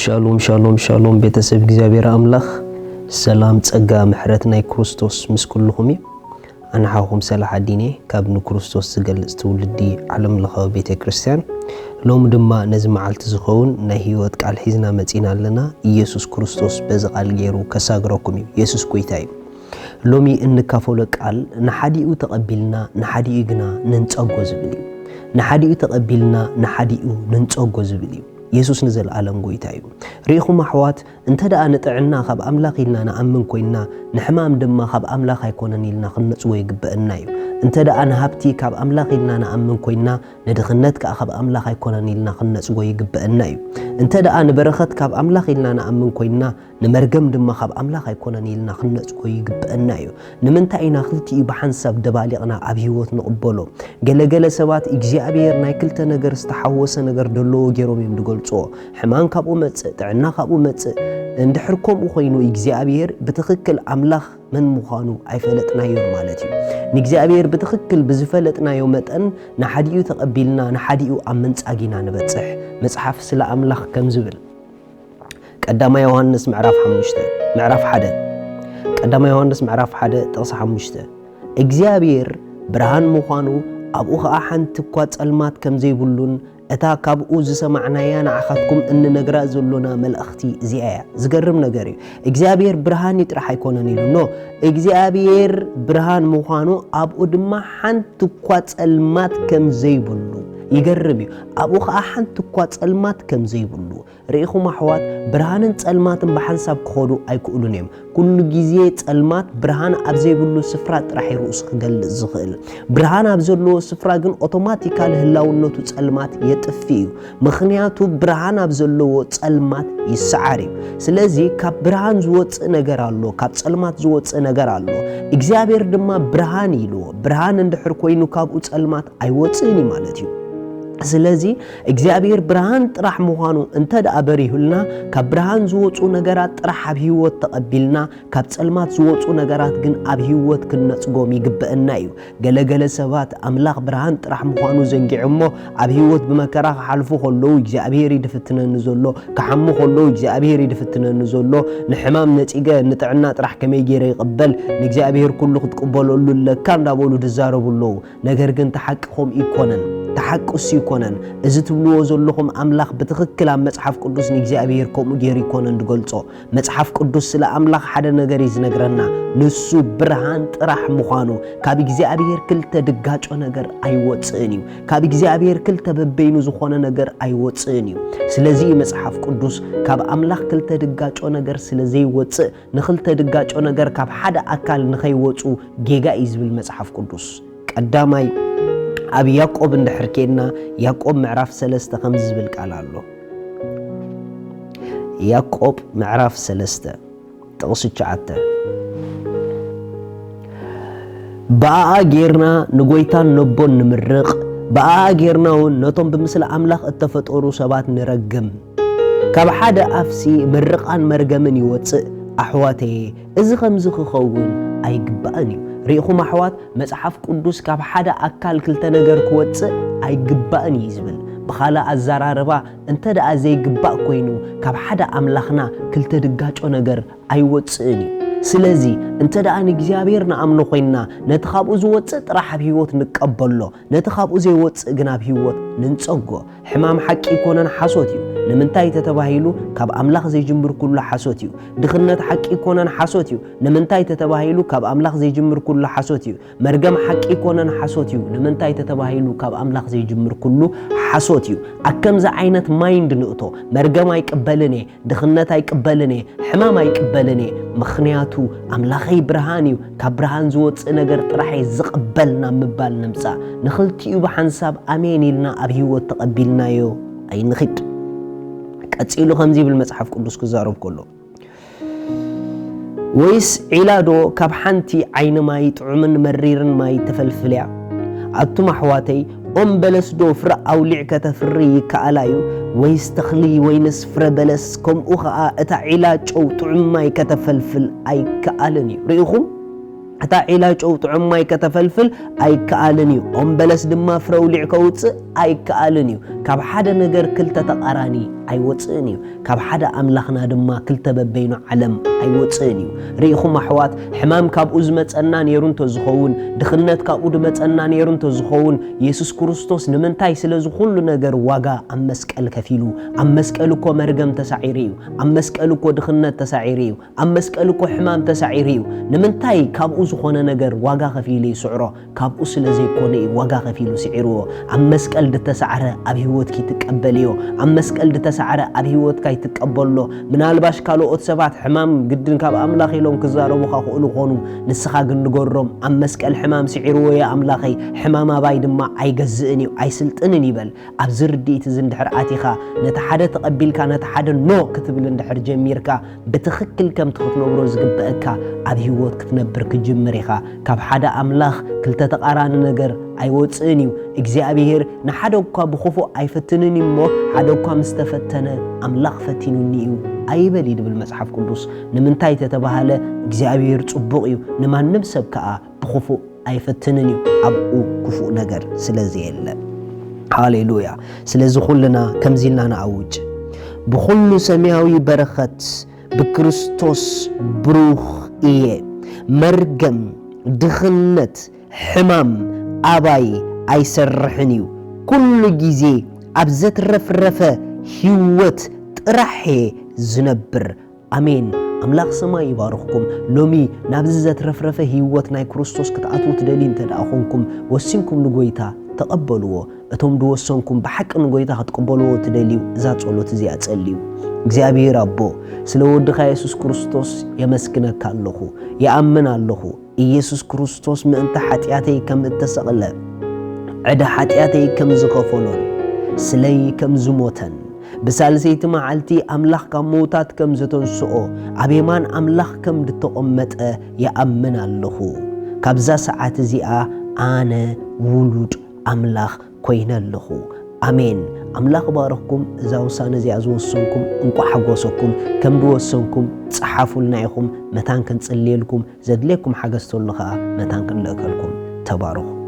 ሻሎም ሻሎም ሻሎም ቤተሰብ እግዚአብሔር አምላክ ሰላም ጸጋ ምሕረት ናይ ክርስቶስ ምስ ኩልኩም አና ሓኹም ሰልሓዲን ካብ ንክርስቶስ ዝገልጽ ትውልዲ ዓለም ለኻዊ ቤተ ክርስቲያን ሎም ድማ ነዚ መዓልቲ ዝኸውን ናይ ህይወት ቃል ሒዝና መጺና ኣለና ኢየሱስ ክርስቶስ በዚ ቃል ገይሩ ከሳግረኩም ኢየሱስ ጎይታ እዩ ሎሚ እንካፈሎ ቃል ንሓዲኡ ተቀቢልና ንሓዲኡ ግና ንንጸጎ ዝብል እዩ ንሓዲኡ ተቀቢልና ንሓዲኡ ንንጸጎ ዝብል እዩ ኢየሱስ ንዘል ዓለም ጎይታ እዩ ሪኢኹም ኣሕዋት እንተዳ ንጥዕና ካብ ኣምላኽ ኢልና ንኣምን ኮይና ንሕማም ድማ ካብ ኣምላኽ ኣይኮነን ኢልና ክንጽዎ ይግበአና እዩ እንተዳ ንሃብቲ ካብ ኣምላኽ ኢልና ንኣምን ኮይና ንድኽነት ከዓ ካብ ኣምላኽ ኣይኮነን ኢልና ክንጽዎ ይግበአና እዩ እንተዳ ንበረኸት ካብ ኣምላኽ ኢልና ንኣምን ኮይና ንመርገም ድማ ካብ ኣምላኽ ኣይኮነን ኢልና ክንጽዎ ይግበአና እዩ ንምንታይ ኢና ክልቲኡ ብሓንሳብ ደባሊቕና ኣብ ህይወት ንቕበሎ ገለገለ ሰባት እግዚአብሔር ናይ ክልተ ነገር ዝተሓወሰ ነገር ደለዎ ገይሮም እዮም ድገልጾ ሕማን ካብኡ መጽእ ጥዕና ካብኡ መጽእ እንድሕርኩም ኮይኑ እግዚአብሔር ብትክክል ኣምላኽ من مخانو አይፈለጥናዮ ማለት እዩ ንእግዚአብሔር ብትክክል ብዝፈለጥናዮ መጠን ንሓዲኡ ተቀቢልና ንሓዲኡ ኣመንጻጊና ንበጽሕ መጽሐፍ ስለ ኣምላኽ ከም ዝብል ቀዳማ ዮሐንስ ምዕራፍ 5 ምዕራፍ 1 ቀዳማ ዮሐንስ ምዕራፍ 1 ጥቕስ 5 እግዚአብሔር ብርሃን ምዃኑ ኣብኡ ኸዓ ሓንቲ እኳ ጸልማት ከም ዘይብሉን እታ ካብኡ ዝሰማዕናያ ንዓኻትኩም እንነግራ ዘሎና መልእኽቲ እዚኣ ዝገርም ነገር እዩ እግዚአብሔር ብርሃን ይጥራሕ ኣይኮነን ኢሉ ኖ እግዚአብሔር ብርሃን ምዃኑ ኣብኡ ድማ ሓንቲ እኳ ጸልማት ከም ዘይብሉ ይገርም እዩ ኣብኡ ኸዓ ሓንቲ እኳ ጸልማት ከም ዘይብሉ ሪኢኹም ኣሕዋት ብርሃንን ጸልማትን ብሓንሳብ ክኸዱ ኣይክእሉን እዮም ኩሉ ግዜ ጸልማት ብርሃን ኣብ ዘይብሉ ስፍራ ጥራሕ ይርእስ ክገልጽ ዝኽእል ብርሃን ኣብ ዘለዎ ስፍራ ግን ኦቶማቲካሊ ህላውነቱ ጸልማት የጥፊ እዩ ምኽንያቱ ብርሃን ኣብ ዘለዎ ጸልማት ይስዓር እዩ ስለዚ ካብ ብርሃን ዝወጽእ ነገር ኣሎ ካብ ጸልማት ዝወጽእ ነገር ኣሎ እግዚአብሔር ድማ ብርሃን ኢልዎ ብርሃን እንድሕር ኮይኑ ካብኡ ጸልማት ኣይወጽእን ማለት እዩ ስለዚ እግዚአብሔር ብርሃን ጥራሕ ምዃኑ እንተዳ በሪሁልና ካብ ብርሃን ዝወጹ ነገራት ጥራሕ ኣብ ህይወት ተቀቢልና ካብ ጸልማት ዝወጹ ነገራት ግን ኣብ ህይወት ክንጽጎም ይግበአና እዩ ገለገለ ሰባት ኣምላኽ ብርሃን ጥራሕ ምዃኑ ዘንጊዕሞ ኣብ ህይወት ብመከራ ክሓልፉ ከለዉ እግዚአብሔር ይድፍትነኒ ዘሎ ክሓሙ ከለዉ እግዚአብሔር ይድፍትነኒ ዘሎ ንሕማም ነጺገ ንጥዕና ጥራሕ ከመይ ገይረ ይቅበል ንእግዚአብሔር ኩሉ ክትቅበለሉ ለካ እንዳበሉ ድዛረቡሉ ነገር ግን ተሓቂኹም ይኮነን ተሐቅስ ይኮነን እዚ ትብልዎ ዘለኹም ኣምላኽ ብትክክል ኣብ መጽሐፍ ቅዱስ ንእግዚአብሔር ከምኡ ገይሩ ይኮነን ድገልጾ መጽሐፍ ቅዱስ ስለ ኣምላኽ ሓደ ነገር ይዝነግረና ንሱ ብርሃን ጥራሕ ምዃኑ ካብ እግዚአብሔር ክልተ ድጋጮ ነገር ኣይወጽእን እዩ ካብ እግዚአብሔር ክልተ በበይኑ ዝኾነ ነገር ኣይወጽእን እዩ ስለዚ መጽሐፍ ቅዱስ ካብ ኣምላኽ ክልተ ድጋጮ ነገር ስለ ዘይወጽእ ንክልተ ድጋጮ ነገር ካብ ሓደ ኣካል ንኸይወጹ ጌጋ እዩ ዝብል መጽሐፍ ቅዱስ ቀዳማይ ኣብ ያዕቆብ እንድሕርኬና ያዕቆብ ምዕራፍ 3 ከም ዝብል ቃል ኣሎ ያዕቆብ ምዕራፍ 3 ጥቕስ 9 በኣ ጌርና ንጎይታን ነቦን ንምርቕ በኣ ጌርናውን ነቶም ብምስለ ኣምላኽ እተፈጠሩ ሰባት ንረግም ካብ ሓደ ኣፍሲ ምርቓን መርገምን ይወጽእ ኣሕዋተይ እዚ ከምዚ ክኸውን ኣይግባእን እዩ ሪኢኹም ኣሕዋት መጽሐፍ ቅዱስ ካብ ሓደ ኣካል ክልተ ነገር ክወጽእ ኣይግባእን እዩ ዝብል ብኻልእ ኣዘራርባ እንተደኣ ዘይግባእ ኮይኑ ካብ ሓደ ኣምላኽና ክልተ ድጋጮ ነገር ኣይወጽእን እዩ ስለዚ እንተደኣ ንእግዚአብሔር ንኣምኖ ኮይና ነቲ ካብኡ ዝወጽእ ጥራሕ ኣብ ህይወት ንቀበሎ ነቲ ካብኡ ዘይወጽእ ግን ኣብ ህይወት ንንጸጎ ሕማም ሓቂ ይኮነን ሓሶት እዩ ንምንታይ ተተባሂሉ ካብ ኣምላኽ ዘይጅምር ኩሉ ሓሶት እዩ ድኽነት ሓቂ ይኮነን ሓሶት እዩ ንምንታይ ተተባሂሉ ካብ ኣምላኽ ዘይጅምር ኩሉ ሓሶት እዩ መርገም ሓቂ ይኮነን ሓሶት እዩ ንምንታይ ተተባሂሉ ካብ ኣምላኽ ዘይጅምር ኩሉ ሓሶት እዩ ኣከምዚ ዓይነት ማይንድ ንእቶ መርገም ኣይቅበልን ድኽነት ኣይቅበልን ሕማም ኣይቅበልን ምኽንያቱ ኣምላኸይ ብርሃን እዩ ካብ ብርሃን ዝወጽእ ነገር ጥራሕ ዝቕበልና ምባል ንምጻእ ንኽልቲኡ ብሓንሳብ ኣሜን ኢልና ኣብ ህይወት ተቀቢልናዮ ኣይንኽድ ቀጺሉ ከምዚ ብል መጽሐፍ ቅዱስ ክዛረብ ከሎ ወይስ ዒላዶ ካብ ሓንቲ ዓይኒ ማይ ጥዑምን መሪርን ማይ ተፈልፍልያ ኣቱም ኣሕዋተይ ኦም በለስዶ ፍረ ኣውሊዕ ከተፍሪ ይከኣላዩ ወይስ ተኽሊ ወይንስ ፍረ በለስ ከምኡ ኸዓ እታ ዒላ ጨው ጥዑም ማይ ከተፈልፍል ኣይከኣልን እዩ ሪኢኹም እታ ዒላ ጨው ጥዑም ማይ ከተፈልፍል ኣይከኣልን እዩ ኦም በለስ ድማ ፍረ ኣውሊዕ ከውጽእ ኣይከኣልን እዩ ካብ ሓደ ነገር ክልተ ተቃራኒ ኣይወፅእን እዩ ካብ ሓደ ኣምላኽና ድማ ክልተ በበይኑ ዓለም ኣይወፅእን እዩ ርኢኹም ኣሕዋት ሕማም ካብኡ ዝመፀና ነይሩ እንተዝኸውን ድኽነት ካብኡ ድመፀና ነይሩ እንተዝኸውን ኢየሱስ ክርስቶስ ንምንታይ ስለዚ ኩሉ ነገር ዋጋ ኣብ መስቀል ከፊሉ ኣብ መስቀል እኮ መርገም ተሳዒሩ እዩ ኣብ መስቀል እኮ ድኽነት ተሳዒሩ እዩ ኣብ መስቀል እኮ ሕማም ተሳዒሩ እዩ ንምንታይ ካብኡ ዝኾነ ነገር ዋጋ ከፊሉ ይስዕሮ ካብኡ ስለዘይኮነ እዩ ዋጋ ከፊሉ ስዒርዎ ኣብ መስቀል ድተሳዕረ ኣብ ህይወትኪ ትቀበልዮ ኣብ መስቀል ድተሳዕረ ኣብ ህይወትካ ይትቀበሎ ምናልባሽ ካልኦት ሰባት ሕማም ግድን ካብ ኣምላኽ ኢሎም ክዛረቡኻ ክእሉ ኾኑ ንስኻ ግን ንገሮም ኣብ መስቀል ሕማም ስዒርዎ ያ ኣምላኸይ ሕማም ኣባይ ድማ ኣይገዝእን እዩ ኣይስልጥንን ይበል ኣብዚ ርድኢት እዚ እንድሕር ኣቲኻ ነቲ ሓደ ተቐቢልካ ነቲ ሓደ ኖ ክትብል እንድሕር ጀሚርካ ብትኽክል ከም ትኽትነብሮ ዝግበአካ ኣብ ህይወት ክትነብር ክጅምር ኢኻ ካብ ሓደ ኣምላኽ ክልተ ተቃራኒ ነገር ኣይወፅእን እዩ እግዚአብሔር ንሓደ እኳ ብኽፉእ ኣይፈትንን እሞ ሓደ እኳ ምስተፈተነ ኣምላኽ ፈቲኑኒ እዩ ኣይበል ይብል መጽሓፍ ቅዱስ ንምንታይ ተተባሃለ እግዚአብሔር ጽቡቕ እዩ ንማንም ሰብ ከዓ ብኽፉእ ኣይፈትንን እዩ ኣብኡ ክፉእ ነገር ስለዚ የለ ሃሌሉያ ስለዚ ኩልና ከምዚ ኢልና ንኣውጅ ብኩሉ ሰማያዊ በረኸት ብክርስቶስ ብሩኽ እየ መርገም ድኽነት ሕማም ኣባይ ኣይሰርሕን እዩ ኩሉ ጊዜ ኣብ ዘትረፍረፈ ህይወት ጥራሕ ዝነብር ኣሜን ኣምላኽ ሰማይ ይባርኽኩም ሎሚ ናብዚ ዘትረፍረፈ ህይወት ናይ ክርስቶስ ክትኣትዉ ትደልዩ እንተደኣ ኾንኩም ወሲንኩም ንጎይታ ተቐበልዎ እቶም ድወሰንኩም ብሓቂ ንጎይታ ክትቀበልዎ ትደልዩ እዛ ጸሎት እዚኣ ጸልዩ እግዚአብሔር ኣቦ ስለ ወድኻ ኢየሱስ ክርስቶስ የመስግነካ ኣለኹ ይኣምን ኣለኹ ኢየሱስ ክርስቶስ ምእንተ ኃጢአተይ ከም እተሰቕለ ዕዳ ኃጢአተይ ከም ዝኸፈሎን ስለይ ከም ዝሞተን ብሳልሰይቲ መዓልቲ ኣምላኽ ካብ ሞታት ከም ዝተንስኦ ኣብ የማን ኣምላኽ ከም ድተቐመጠ ይኣምን ኣለኹ ካብዛ ሰዓት እዚኣ ኣነ ውሉድ ኣምላኽ ኮይነ ኣለኹ ኣሜን ኣምላኽ ባረኽኩም እዛ ውሳነ እዚኣ ዝወሰንኩም እንቋ ሓጎሰኩም ከም ድወሰንኩም ጽሓፉልና ኢኹም መታን ክንጽልየልኩም ዘድልየኩም ሓገዝ ተሎ ከዓ መታን ክንልእከልኩም ተባረኹ